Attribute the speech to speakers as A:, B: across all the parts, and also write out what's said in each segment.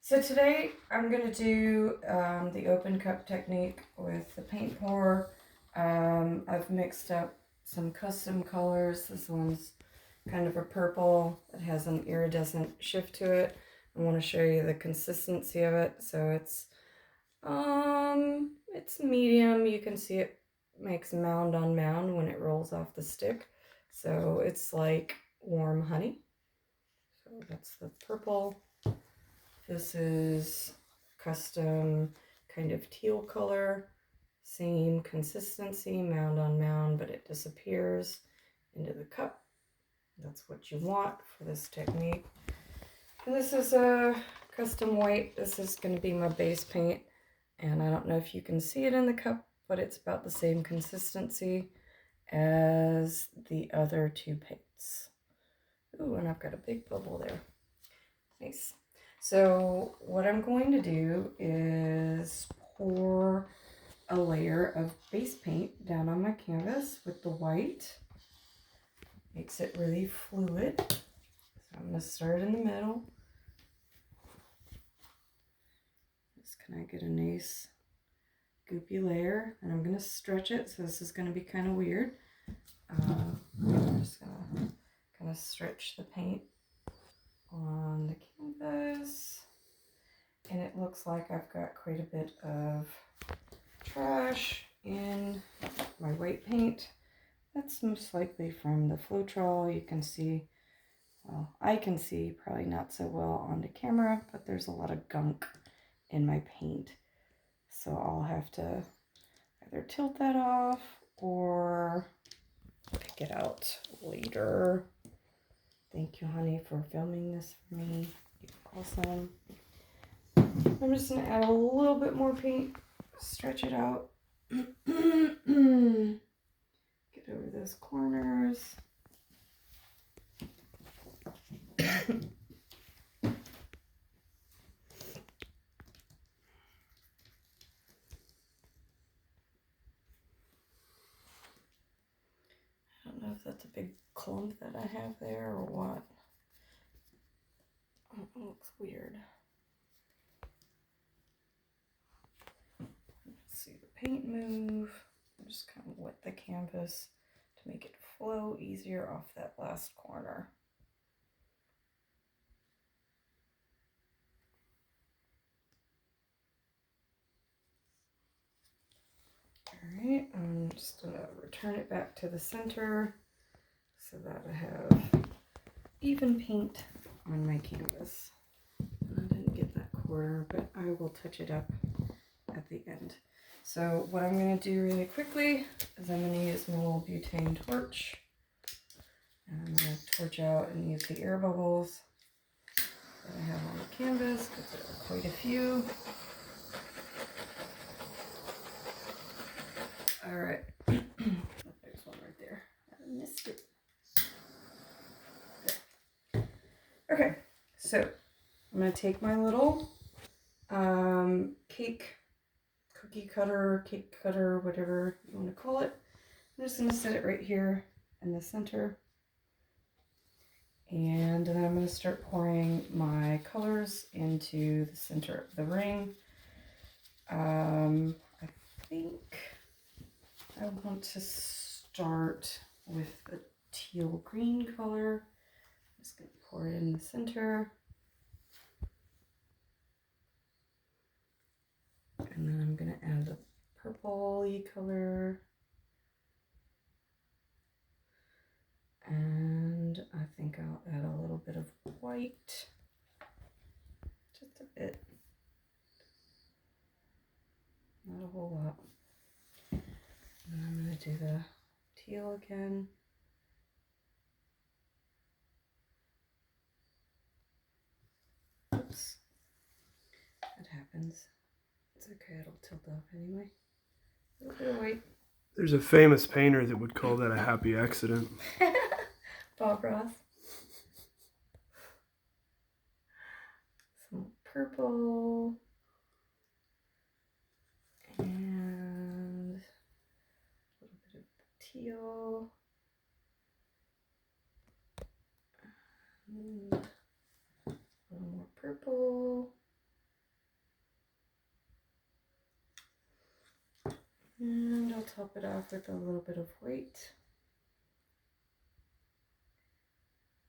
A: So today I'm going to do the open cup technique with the paint pour. I've mixed up some custom colors. This one's kind of a purple. It has an iridescent shift to it. I want to show you the consistency of it. So it's medium. You can see it makes mound on mound when it rolls off the stick. So it's like warm honey. So that's the purple. This is custom kind of teal color, same consistency, mound on mound, but it disappears into the cup. That's what you want for this technique. And this is a custom white. This is going to be my base paint, and I don't know if you can see it in the cup, but it's about the same consistency as the other two paints. Ooh, and I've got a big bubble there. Nice. So what I'm going to do is pour a layer of base paint down on my canvas with the white. Makes it really fluid. So I'm going to start in the middle. Just kind of get a nice goopy layer, and I'm going to stretch it. So this is going to be kind of weird. I'm just going to kind of stretch the paint on the canvas, and it looks like I've got quite a bit of trash in my white paint. That's most likely from the Floetrol. You can see, well, I can see probably not so well on the camera, but there's a lot of gunk in my paint. So I'll have to either tilt that off or pick it out later. Thank you, honey, for filming this for me. You're awesome. I'm just going to add a little bit more paint, stretch it out. Get over those corners. I don't know if that's a big clump that I have there or what. Oh, it looks weird. Let's see the paint move. I just kind of wet the canvas to make it flow easier off that last corner. Alright, I'm just going to return it back to the center so that I have even paint on my canvas. I didn't get that corner, but I will touch it up at the end. So what I'm going to do really quickly is I'm going to use my little butane torch. And I'm going to torch out and use the air bubbles that I have on the canvas, because there are quite a few. Alright, there's one right there. I missed it. Okay, so I'm going to take my little cookie cutter, cake cutter, whatever you want to call it. I'm just going to set it right here in the center. And then I'm going to start pouring my colors into the center of the ring. I think I want to start with a teal green color. I'm just going to pour it in the center. And then I'm going to add the purple-y color. And I think I'll add a little bit of white. Just a bit. Not a whole lot. And I'm going to do the teal again. Oops. That happens. It's okay, it'll tilt off anyway. A little bit of white.
B: There's a famous painter that would call that a happy accident.
A: Bob Ross. Some purple. And a little bit of teal. And a little more purple. top it off with a little bit of white.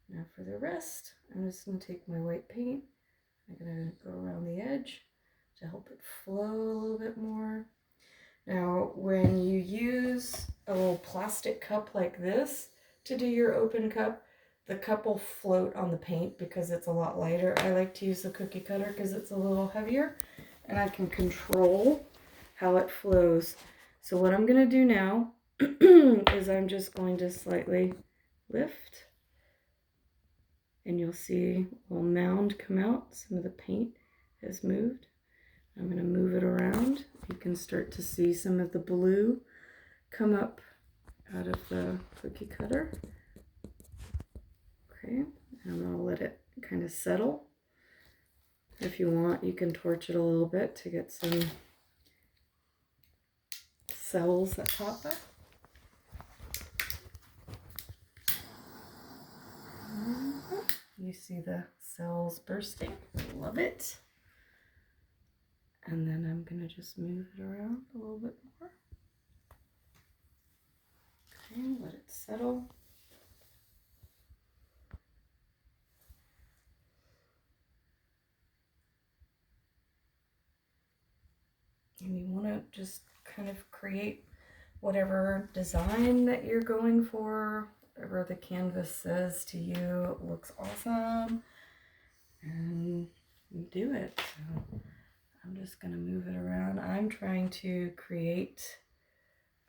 A: Now for the rest, I'm just going to take my white paint. I'm going to go around the edge to help it flow a little bit more. Now, when you use a little plastic cup like this to do your open cup, the cup will float on the paint because it's a lot lighter. I like to use the cookie cutter because it's a little heavier and I can control how it flows. So what I'm going to do now is I'm just going to slightly lift, and you'll see a little mound come out. Some of the paint has moved. I'm going to move it around. You can start to see some of the blue come up out of the cookie cutter. Okay, and I'm going to let it kind of settle. If you want, you can torch it a little bit to get some cells that pop up. You see the cells bursting. Love it. And then I'm going to just move it around a little bit more. Okay, let it settle. And you want to just kind of create whatever design that you're going for, whatever the canvas says to you looks awesome, and do it. So I'm just going to move it around. I'm trying to create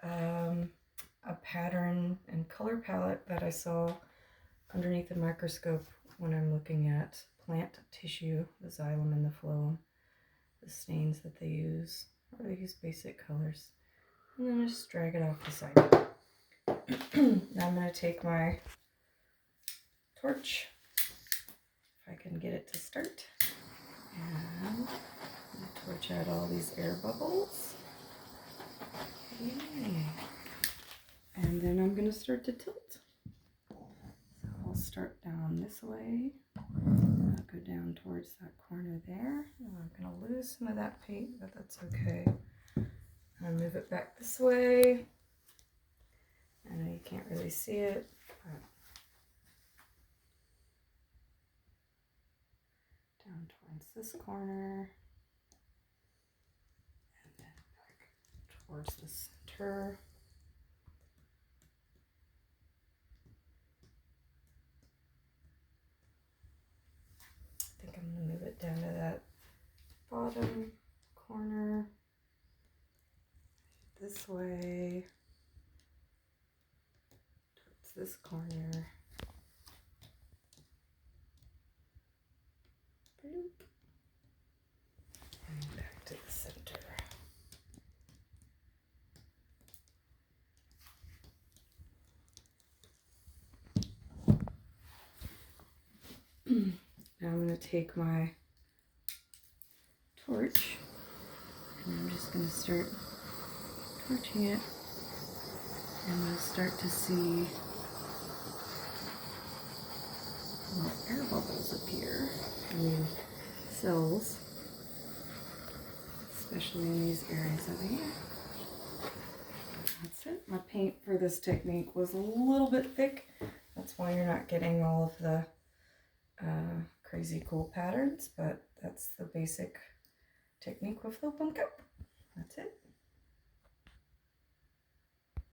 A: a pattern and color palette that I saw underneath the microscope when I'm looking at plant tissue, the xylem and the phloem, the stains that they use, or they use basic colors. And then I just drag it off the side. Now I'm going to take my torch, if I can get it to start, and torch out all these air bubbles. Yay. And then I'm going to start to tilt. So I'll start down this way. I'll go down towards that corner there. And I'm going to lose some of that paint, but that's okay. I'll move it back this way. I know you can't really see it, but down towards this corner, and then back towards the center. I think I'm going to move it down to that bottom corner, this way, towards this corner. Bloop. And back to the center. Now I'm going to take my torch and I'm just going to start torching it, and we'll start to see little air bubbles appear. I mean, cells, especially in these areas over here. That's it. My paint for this technique was a little bit thick. That's why you're not getting all of the crazy cool patterns, but that's the basic technique with the open cup. That's it.